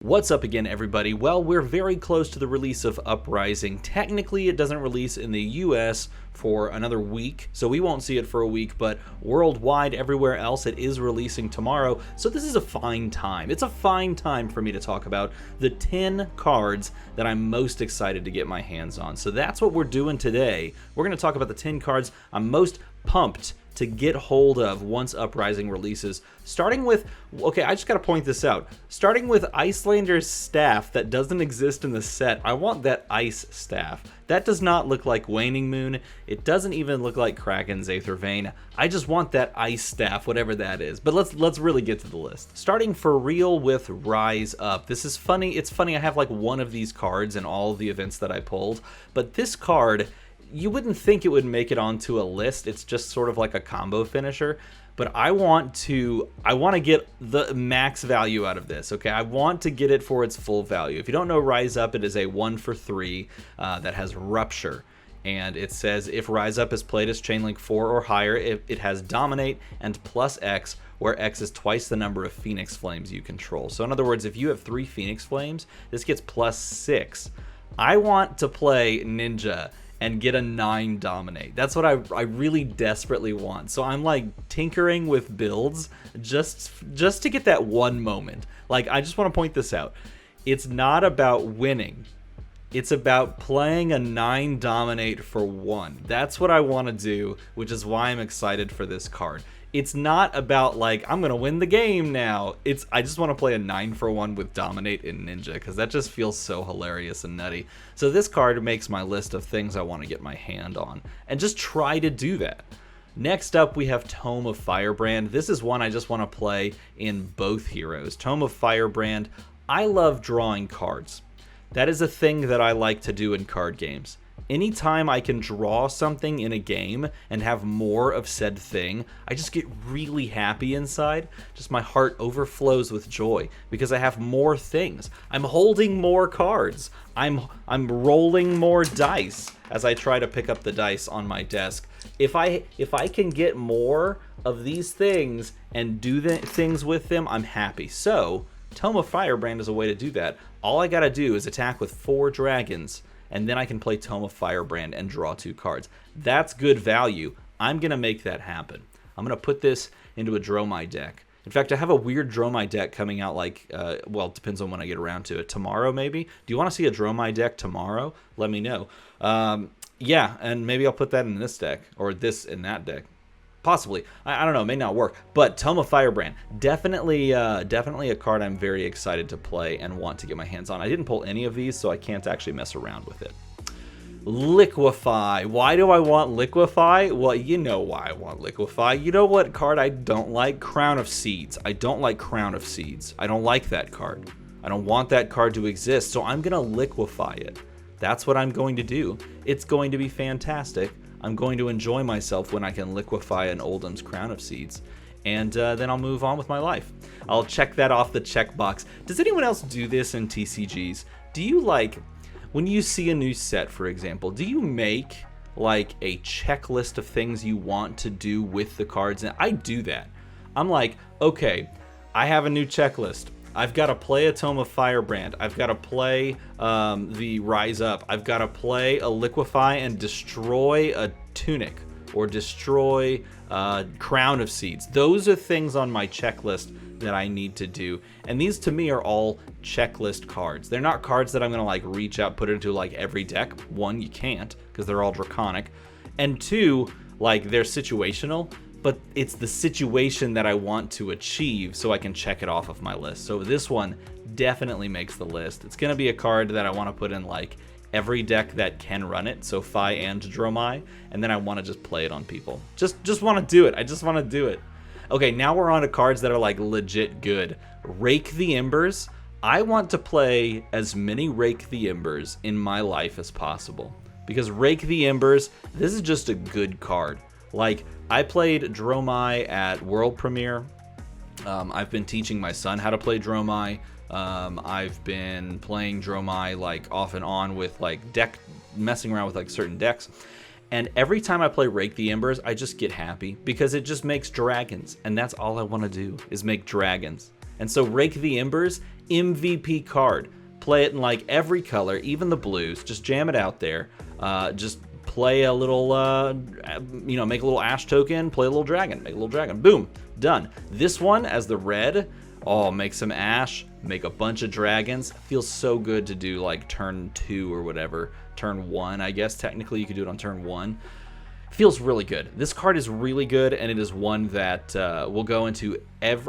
What's up again, everybody? Well, we're very close to the release of Uprising. Technically, it doesn't release in the US for another week, so we won't see it for a week, but worldwide, everywhere else, it is releasing tomorrow, so this is a fine time. It's a fine time for me to talk about the 10 cards that I'm most excited to get my hands on. So that's what we're doing today. We're going to talk about the 10 cards I'm most pumped to get hold of once Uprising releases. Starting with, okay, I just gotta point this out. Starting with Icelander's staff that doesn't exist in the set. I want that ice staff. That does not look like Waning Moon. It doesn't even look like Kraken's Aether Vein. I just want that ice staff, whatever that is. But let's really get to the list. Starting for real with Rise Up. This is funny. It's funny, I have like one of these cards in all of the events that I pulled, but this card, you wouldn't think it would make it onto a list. It's just sort of like a combo finisher, but I want to get the max value out of this, okay? I want to get it for its full value. If you don't know Rise Up, it is a 1-for-3 that has Rupture, and it says if Rise Up is played as Chainlink 4 or higher, it has Dominate and plus X, where X is twice the number of Phoenix Flames you control. So in other words, if you have 3 Phoenix Flames, this gets plus 6. I want to play Ninja and get a 9 Dominate. That's what I really desperately want. So I'm like tinkering with builds just to get that one moment. Like, I just want to point this out. It's not about winning. It's about playing a 9 Dominate for 1. That's what I want to do, which is why I'm excited for this card. It's not about like, I'm going to win the game now. I just want to play a 9-for-1 with Dominate in Ninja, because that just feels so hilarious and nutty. So this card makes my list of things I want to get my hand on, and just try to do that. Next up, we have Tome of Firebrand. This is one I just want to play in both heroes. Tome of Firebrand, I love drawing cards. That is a thing that I like to do in card games. Anytime I can draw something in a game and have more of said thing, I just get really happy inside. Just my heart overflows with joy because I have more things. I'm holding more cards. I'm rolling more dice as I try to pick up the dice on my desk. If I can get more of these things and do things with them, I'm happy. So, Tome of Firebrand is a way to do that. All I gotta do is attack with 4 dragons, and then I can play Tome of Firebrand and draw 2 cards. That's good value. I'm going to make that happen. I'm going to put this into a Dromai deck. In fact, I have a weird Dromai deck coming out like, well, it depends on when I get around to it. Tomorrow, maybe? Do you want to see a Dromai deck tomorrow? Let me know. Yeah, and maybe I'll put that in this deck, or this in that deck. Possibly. I don't know. It may not work. But Tome of Firebrand, definitely a card I'm very excited to play and want to get my hands on. I didn't pull any of these, so I can't actually mess around with it. Liquify. Why do I want Liquify? Well, you know why I want Liquify. You know what card I don't like? Crown of Seeds. I don't like Crown of Seeds. I don't like that card. I don't want that card to exist, so I'm going to liquefy it. That's what I'm going to do. It's going to be fantastic. I'm going to enjoy myself when I can liquefy an Oldham's Crown of Seeds, and then I'll move on with my life. I'll check that off the checkbox. Does anyone else do this in TCGs? Do you, like, when you see a new set, for example, do you make like a checklist of things you want to do with the cards? And I do that. I'm like, okay, I have a new checklist. I've got to play a Tome of Firebrand. I've got to play the Rise Up. I've got to play a Liquify and destroy a Tunic or destroy Crown of Seeds. Those are things on my checklist that I need to do. And these to me are all checklist cards. They're not cards that I'm going to like reach out, put into like every deck. 1, you can't because they're all draconic. And 2, like they're situational. But it's the situation that I want to achieve so I can check it off of my list. So this one definitely makes the list. It's going to be a card that I want to put in like every deck that can run it, so Fi and Dromai, and then I want to just play it on people. Just want to do it. I just want to do it. Okay, now we're on to cards that are like legit good. Rake the Embers. I want to play as many Rake the Embers in my life as possible. Because Rake the Embers, this is just a good card. Like, I played Dromai at World Premiere. I've been teaching my son how to play Dromai. I've been playing Dromai like off and on with like messing around with like certain decks. And every time I play Rake the Embers, I just get happy because it just makes dragons. And that's all I want to do is make dragons. And so Rake the Embers MVP card. Play it in like every color, even the blues. Just jam it out there. Just play a little, make a little ash token, play a little dragon, make a little dragon. Boom, done. This one as the red, make some ash, make a bunch of dragons. Feels so good to do like turn 2 or whatever. Turn 1, I guess. Technically, you could do it on turn 1. Feels really good. This card is really good, and it is one that will go into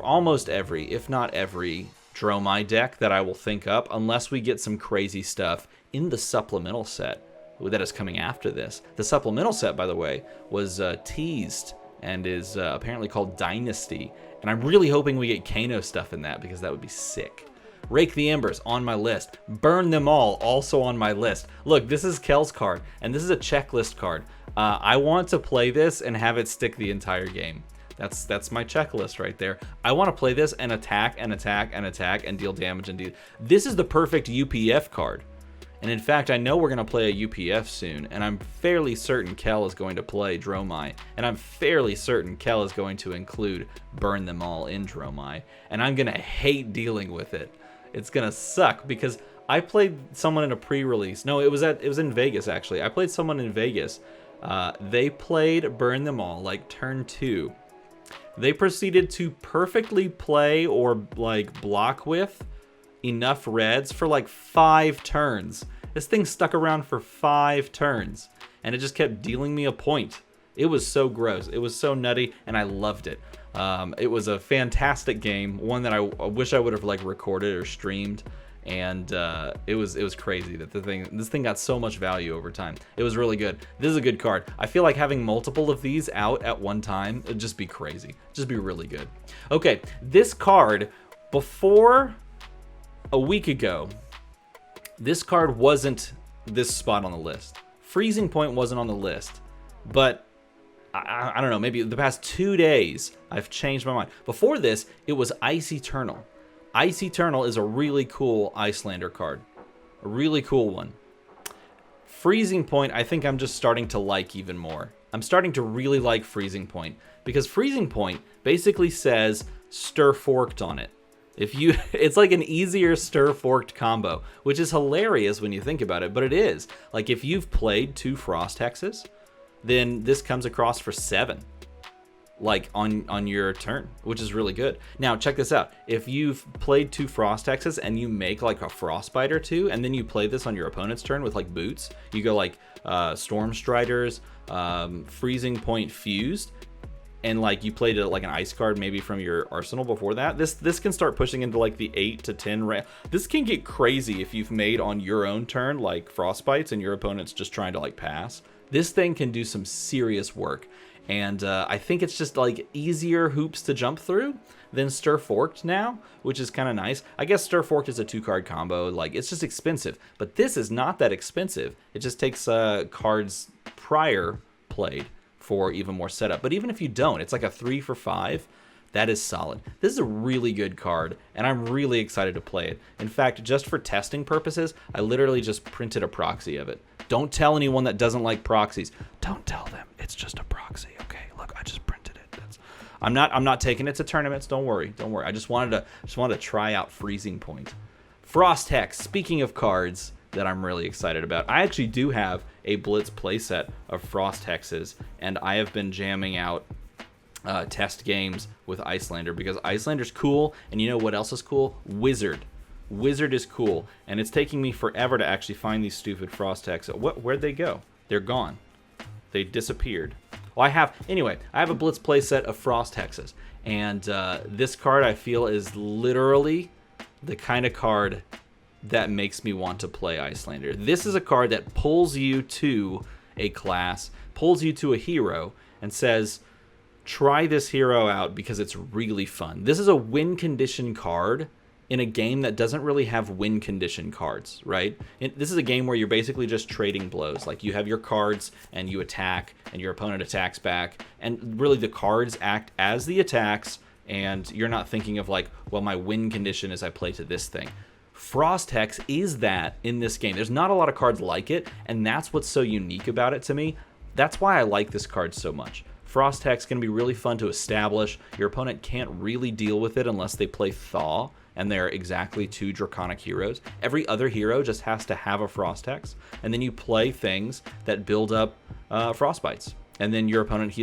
almost every, if not every, Dromai deck that I will think up, unless we get some crazy stuff in the supplemental set that is coming after this. The supplemental set, by the way, was teased and is apparently called Dynasty, and I'm really hoping we get Kano stuff in that, because that would be sick. Rake the Embers on my list. Burn Them All also on my list. Look, this is Kel's card, and this is a checklist card. I want to play this and have it stick the entire game. That's my checklist right there. I want to play this and attack and attack and attack and deal damage and deal. This is the perfect UPF card. And in fact, I know we're going to play a UPF soon, and I'm fairly certain Kel is going to play Dromai, and I'm fairly certain Kel is going to include Burn Them All in Dromai, and I'm going to hate dealing with it. It's going to suck, because I played someone in a pre-release. No, it was in Vegas, actually. I played someone in Vegas. They played Burn Them All, like turn 2. They proceeded to perfectly play or like block with enough reds for like 5 turns. This thing stuck around for 5 turns, and it just kept dealing me a point. It was so gross. It was so nutty, and I loved it. It was a fantastic game, one that I wish I would have like recorded or streamed. And it was crazy that this thing got so much value over time. It was really good. This is a good card. I feel like having multiple of these out at one time would just be crazy. Just be really good. Okay, this card, before a week ago, this card wasn't this spot on the list. Freezing Point wasn't on the list, but I don't know, maybe the past 2 days I've changed my mind. Before this, it was Ice Eternal. Ice Eternal is a really cool Icelander card. A really cool one. Freezing Point, I think I'm just starting to like even more. I'm starting to really like Freezing Point, because Freezing Point basically says Stir Forked on it. It's like an easier Stir Forked combo, which is hilarious when you think about it, but it is. Like if you've played 2 Frost Hexes, then this comes across for 7. Like on your turn, which is really good. Now check this out. If you've played 2 Frost Hexes and you make like a Frostbite or 2, and then you play this on your opponent's turn with like boots, you go like Storm Striders, Freezing Point Fused, and like you played like an ice card maybe from your arsenal before that, this can start pushing into like the 8 to 10 This can get crazy if you've made on your own turn like Frostbites and your opponent's just trying to like pass. This thing can do some serious work. And I think it's just like easier hoops to jump through than Stir Forked now, which is kind of nice. I guess Stir Forked is a 2-card combo. Like, it's just expensive. But this is not that expensive. It just takes cards prior played for even more setup. But even if you don't, it's like a 3 for 5. That is solid. This is a really good card, and I'm really excited to play it. In fact, just for testing purposes, I literally just printed a proxy of it. Don't tell anyone that doesn't like proxies. Don't tell them. It's just a proxy, okay? Look, I just printed it. I'm not taking it to tournaments. Don't worry. I just wanted to try out Freezing Point. Frost Hex. Speaking of cards that I'm really excited about, I actually do have a Blitz playset of Frost Hexes, and I have been jamming out test games with Icelander, because Icelander's cool, and you know what else is cool? Wizard is cool, and it's taking me forever to actually find these stupid Frost Hexes. Where'd they go? They're gone. They disappeared. Well, I have a Blitz playset of Frost Hexes, and this card I feel is literally the kind of card that makes me want to play Icelander. This is a card that pulls you to a class, pulls you to a hero, and says, try this hero out because it's really fun. This is a win condition card in a game that doesn't really have win condition cards, right? This is a game where you're basically just trading blows. Like, you have your cards and you attack and your opponent attacks back, and really the cards act as the attacks, and you're not thinking of like, well, my win condition is I play to this thing. Frost Hex is that in this game. There's not a lot of cards like it, and that's what's so unique about it to me. That's why I like this card so much. Frost Hex is going to be really fun to establish. Your opponent can't really deal with it unless they play Thaw, and they're exactly 2 Draconic heroes. Every other hero just has to have a Frost Hex, and then you play things that build up Frostbites. And then your opponent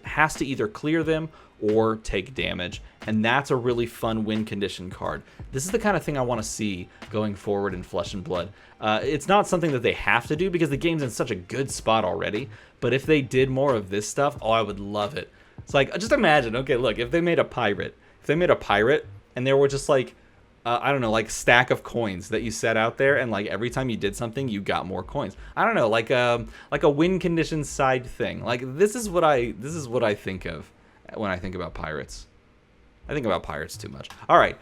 has to either clear them or take damage. And that's a really fun win condition card. This is the kind of thing I want to see going forward in Flesh and Blood. It's not something that they have to do because the game's in such a good spot already. But if they did more of this stuff, oh, I would love it. It's like, just imagine, okay, look, if they made a pirate. If they made a pirate and there were just like, I don't know, like stack of coins that you set out there, and like every time you did something, you got more coins. I don't know, like a win condition side thing. Like this is what I think of when I think about pirates. I think about pirates too much. All right,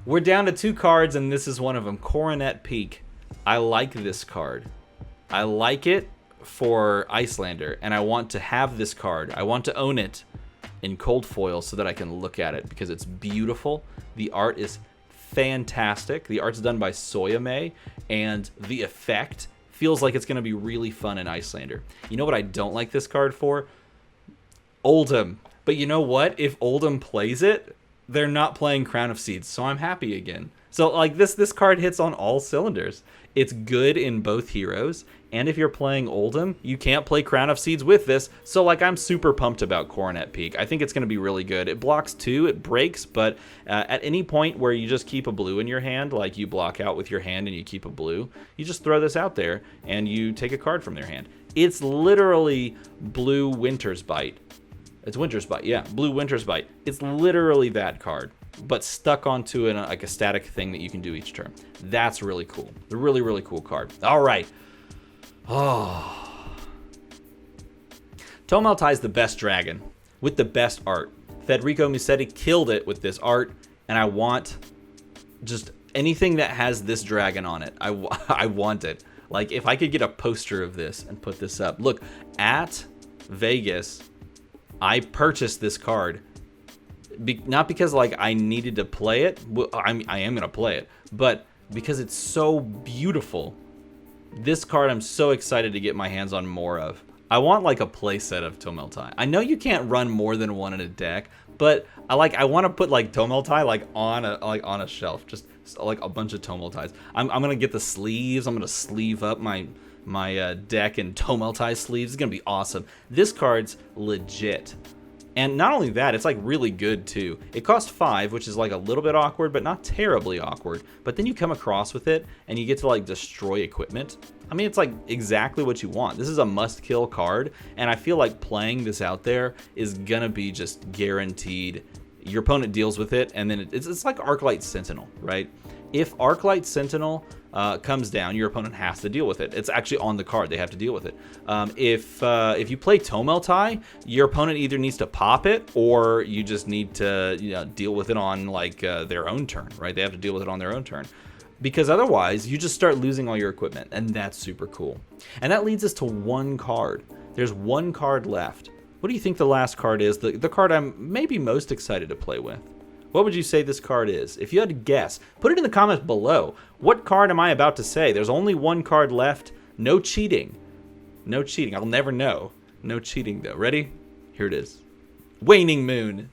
we're down to 2 cards, and this is one of them. Coronet Peak. I like this card. I like it for Icelander, and I want to have this card. I want to own it in cold foil so that I can look at it because it's beautiful. The art is fantastic. The art's done by Soyame, and the effect feels like it's going to be really fun in Icelander. You know what I don't like this card for? Oldhim. But you know what? If Oldhim plays it, they're not playing Crown of Seeds, so I'm happy again. So like this card hits on all cylinders. It's good in both heroes, and if you're playing Oldhim, you can't play Crown of Seeds with this, so like I'm super pumped about Coronet Peak. I think it's going to be really good. It blocks 2, it breaks, but at any point where you just keep a blue in your hand, like you block out with your hand and you keep a blue, you just throw this out there and you take a card from their hand. It's literally Blue Winter's Bite. It's Winter's Bite, yeah, Blue Winter's Bite. It's literally that card, but stuck onto like a static thing that you can do each turn. That's really cool. A really, really cool card. All right. Oh. Tomal Ties the best dragon with the best art. Federico Musetti killed it with this art, and I want just anything that has this dragon on it. I want it. Like, if I could get a poster of this and put this up. Look, at Vegas, I purchased this card. Not because like I needed to play it. Well, I am gonna play it, but because it's so beautiful. This card I'm so excited to get my hands on more of. I want like a play set of Tomal Ties. I know you can't run more than one in a deck, but I want to put like Tomal Ties like on a shelf, just like a bunch of Tomal Ties. I'm gonna get the sleeves. I'm gonna sleeve up my deck in Tomal Ties sleeves. It's gonna be awesome. This card's legit. And not only that, it's like really good too. It costs 5, which is like a little bit awkward, but not terribly awkward. But then you come across with it and you get to like destroy equipment. I mean, it's like exactly what you want. This is a must kill card. And I feel like playing this out there is gonna be just guaranteed. Your opponent deals with it, and then it's like Arclight Sentinel, right? If Arclight Sentinel comes down, your opponent has to deal with it. It's actually on the card. They have to deal with it. If you play Tomal Ties, your opponent either needs to pop it or you just need to deal with it on like their own turn, right? They have to deal with it on their own turn. Because otherwise, you just start losing all your equipment, and that's super cool. And that leads us to 1 card. There's 1 card left. What do you think the last card is? The card I'm maybe most excited to play with. What would you say this card is? If you had to guess, put it in the comments below. What card am I about to say? There's only 1 card left. No cheating. No cheating. I'll never know. No cheating, though. Ready? Here it is. Waning Moon.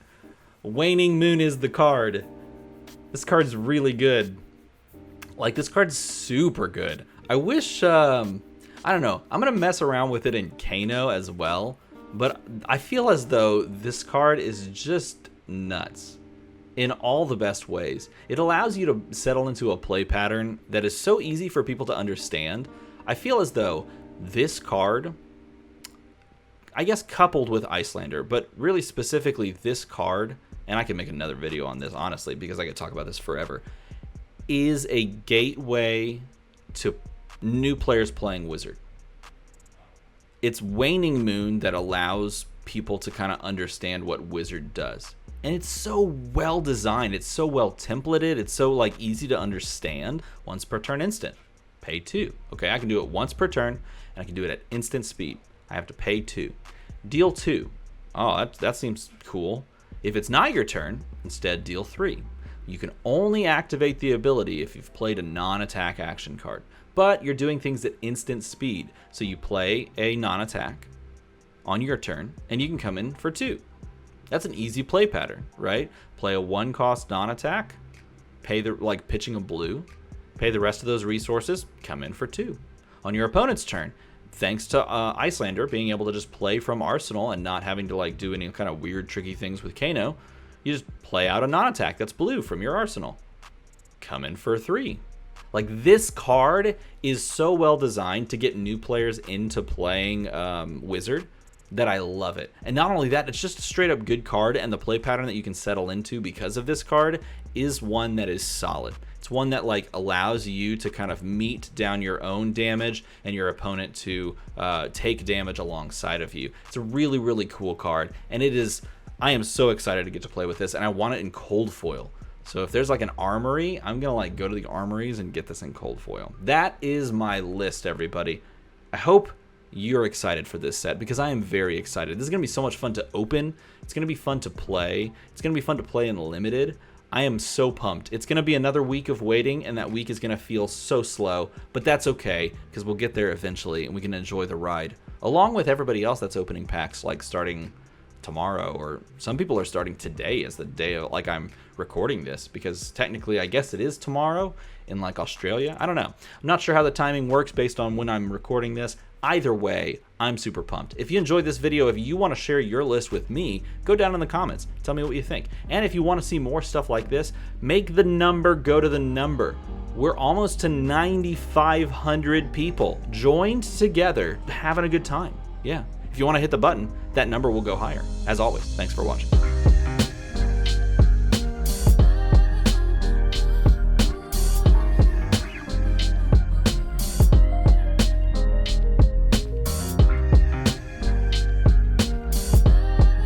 Waning Moon is the card. This card's really good. Like, this card's super good. I wish, I don't know. I'm going to mess around with it in Kano as well. But I feel as though this card is just nuts. In all the best ways. It allows you to settle into a play pattern that is so easy for people to understand. I feel as though this card, I guess coupled with Icelander, but really specifically this card, and I can make another video on this, honestly, because I could talk about this forever, is a gateway to new players playing Wizard. It's Waning Moon that allows people to kind of understand what Wizard does. And it's so well designed. It's so well templated. It's so like easy to understand. Once per turn instant. Pay 2. Okay, I can do it once per turn, and I can do it at instant speed. I have to pay 2. Deal 2. Oh, that seems cool. If it's not your turn, instead deal 3. You can only activate the ability if you've played a non-attack action card. But you're doing things at instant speed. So you play a non-attack on your turn, and you can come in for 2. That's an easy play pattern, right? Play a 1-cost non-attack, pay the, like pitching a blue, pay the rest of those resources, come in for 2. On your opponent's turn, thanks to Icelander being able to just play from Arsenal and not having to like do any kind of weird tricky things with Kano, you just play out a non-attack that's blue from your Arsenal. Come in for 3. Like, this card is so well designed to get new players into playing Wizard that I love it. And not only that, it's just a straight up good card, and the play pattern that you can settle into because of this card is one that is solid. It's one that like allows you to kind of meet down your own damage and your opponent to take damage alongside of you. It's a really, really cool card, and it is... I am so excited to get to play with this, and I want it in cold foil. So if there's like an armory, I'm gonna like go to the armories and get this in cold foil. That is my list, everybody. I hope you're excited for this set, because I am very excited. This is gonna be so much fun to open. It's gonna be fun to play. It's gonna be fun to play in limited. I am so pumped. It's gonna be another week of waiting, and that week is gonna feel so slow, but that's okay, because we'll get there eventually, and we can enjoy the ride, along with everybody else that's opening packs, like starting tomorrow, or some people are starting today as the day of, like, I'm recording this, because technically I guess it is tomorrow in like Australia. I don't know. I'm not sure how the timing works based on when I'm recording this. Either way, I'm super pumped. If you enjoyed this video, if you want to share your list with me, go down in the comments. Tell me what you think. And if you want to see more stuff like this, make the number go to the number. We're almost to 9,500 people joined together, having a good time. Yeah. If you want to hit the button, that number will go higher. As always, thanks for watching.